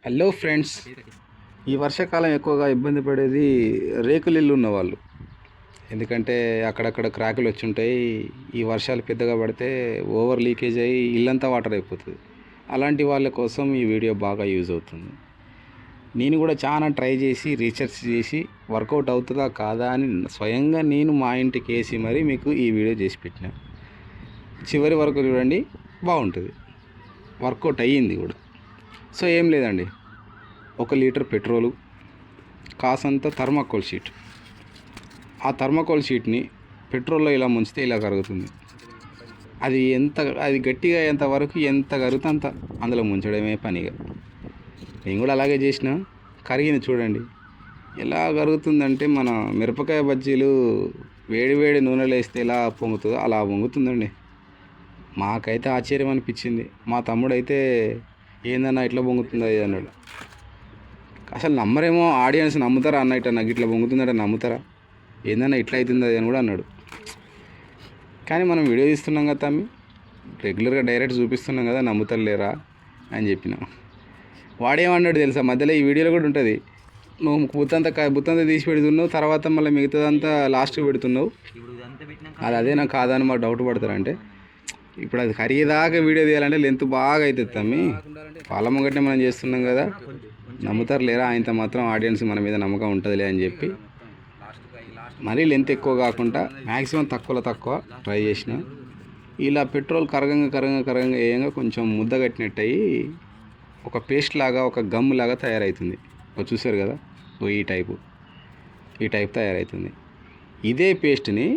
Hello friends, ఈ వర్షాకాలం ఎక్కువగా ఇబ్బంది పడేది రేకులు ఇల్లు ఉన్నవాళ్ళు. ఎందుకంటే అక్కడక్కడ క్రాకులు వచ్చి ఉంటాయి. ఈ వర్షాలు పెద్దగా పడితే ఓవర్ లీకేజ్ అయ్యి ఇల్లంతా వాటర్ అయిపోతుంది. అలాంటి వాళ్ళ కోసం ఈ వీడియో బాగా యూజ్ అవుతుంది. నేను కూడా చాలా ట్రై చేసి రీసెర్చ్ చేసి వర్కౌట్ అవుతుందా కాదా అని స్వయంగా నేను మా ఇంటికి వేసి మరీ మీకు ఈ వీడియో చేసి పెట్టిన. చివరి వరకు చూడండి, బాగుంటుంది. వర్కౌట్ అయ్యింది కూడా. సో ఏం లేదండి, 1 లీటర్ పెట్రోలు, కాసంత థర్మాకోల్ షీట్. ఆ థర్మాకోల్ షీట్ని పెట్రోల్లో ఇలా ముంచితే ఇలా కరుగుతుంది. అది గట్టిగా అయ్యేంత వరకు ఎంత కరుగుతే అంత అందులో ముంచడమే పనిగా. నేను కూడా అలాగే చేసిన. కరిగింది చూడండి. ఎలా కరుగుతుందంటే మన మిరపకాయ బజ్జీలు వేడి వేడి నూనెలో వేస్తే ఎలా పొంగుతుందో అలా పొంగుతుందండి. మాకైతే ఆశ్చర్యం అనిపించింది. మా తమ్ముడైతే ఏందన్నా ఇట్లా పొంగుతుందా ఇది అన్నాడు. అసలు నమ్మరేమో, ఆడియన్స్ నమ్ముతారా అన్న, ఇట్లా నాకు ఇట్లా పొంగుతుందంటే నమ్ముతారా, ఏందన్నా ఇట్లా అవుతుంది అది అని కూడా అన్నాడు. కానీ మనం వీడియో తీస్తున్నాం కదా తమ్మి, రెగ్యులర్గా డైరెక్ట్ చూపిస్తున్నాం కదా, నమ్ముతారు లేరా అని చెప్పిన. వాడేమన్నాడు తెలుసా, మధ్యలో ఈ వీడియోలో కూడా ఉంటుంది, నువ్వు బుత్తంతా తీసి పెడుతున్నావు, తర్వాత మళ్ళీ మిగతాదంతా లాస్ట్కి పెడుతున్నావు, అదే నాకు కాదని మాకు డౌట్ పడతారంటే. ఇప్పుడు అది కరిగేదాకా వీడియో తీయాలంటే లెంత్ బాగా అవుతుంది తమ్మి. వాళ్ళ ముంగట్నే మనం చేస్తున్నాం కదా, నమ్ముతారు లేరా, ఆయనతో మాత్రం ఆడియన్స్ మన మీద నమ్మకం ఉంటుందిలే అని చెప్పి మరీ లెంత్ ఎక్కువ కాకుండా మ్యాక్సిమం తక్కువ ట్రై చేసిన. ఇలా పెట్రోల్ కరగంగా వేయంగా కొంచెం ముద్ద కట్టినట్టు అయ్యి ఒక పేస్ట్ లాగా, ఒక గమ్ లాగా తయారవుతుంది. చూసారు కదా, ఈ టైప్ తయారవుతుంది. ఇదే పేస్ట్ని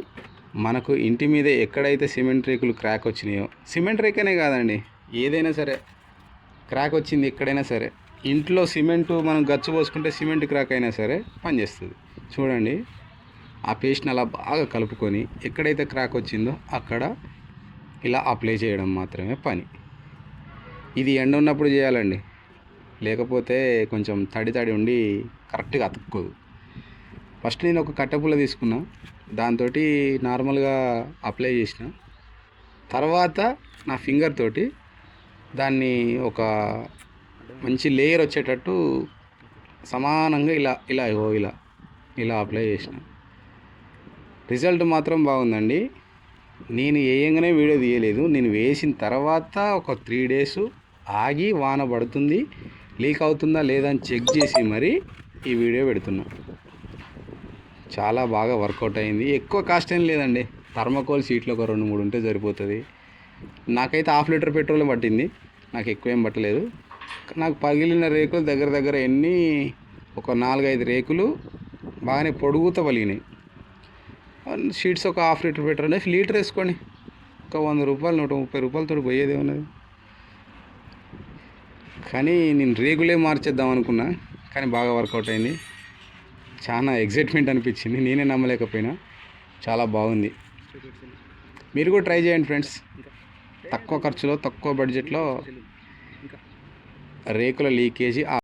మనకు ఇంటి మీద ఎక్కడైతే సిమెంట్ రేకులు క్రాక్ వచ్చినాయో, సిమెంట్ రేకనే కాదండి, ఏదైనా సరే క్రాక్ వచ్చింది ఎక్కడైనా సరే, ఇంట్లో సిమెంటు మనం గచ్చు పోసుకుంటే సిమెంట్ క్రాక్ అయినా సరే పనిచేస్తుంది. చూడండి, ఆ పేస్ట్ని అలా బాగా కలుపుకొని ఎక్కడైతే క్రాక్ వచ్చిందో అక్కడ ఇలా అప్లై చేయడం మాత్రమే పని. ఇది ఎండ ఉన్నప్పుడు చేయాలండి, లేకపోతే కొంచెం తడి ఉండి కరెక్ట్గా అతుక్కోదు. ఫస్ట్ నేను ఒక కట్టెపుల్ల తీసుకున్నా, దాంతో నార్మల్గా అప్లై చేసిన. తర్వాత నా ఫింగర్ తోటి దాన్ని ఒక మంచి లేయర్ వచ్చేటట్టు సమానంగా ఇలా అప్లై చేసిన. రిజల్ట్ మాత్రం బాగుందండి. నేను వేయంగానే వీడియో తీయలేదు, నేను వేసిన తర్వాత ఒక 3 days ఆగి వాన పడుతుంది, లీక్ అవుతుందా లేదా అని చెక్ చేసి మరి ఈ వీడియో పెడుతున్నా. చాలా బాగా వర్కౌట్ అయింది. ఎక్కువ కాస్ట్ ఏం లేదండి, థర్మాకోల్ షీట్లు ఒక 2-3 ఉంటే సరిపోతుంది. నాకైతే 1/2 లీటర్ పెట్రోల్ పట్టింది, నాకు ఎక్కువ ఏం పట్టలేదు. నాకు పగిలిన రేకులు దగ్గర ఎన్ని, ఒక 4-5 రేకులు బాగానే పొడుగుతో పలిగినాయి. షీట్స్ ఒక 1/2 లీటర్ పెట్రోల్, లీటర్ వేసుకోండి, ఒక 100 రూపాయలు 130 రూపాయలతో పోయేదే ఉన్నది. కానీ నేను రేకులే మార్చేద్దాం అనుకున్నా, కానీ బాగా వర్కౌట్ అయింది. చాలా ఎగ్జైట్మెంట్ అనిపించింది, నేనే నమ్మలేకపోయినా. చాలా బాగుంది. మీరు కూడా ట్రై చేయండి ఫ్రెండ్స్. తక్కువ ఖర్చులో, తక్కువ బడ్జెట్లో రేకుల లీకేజీ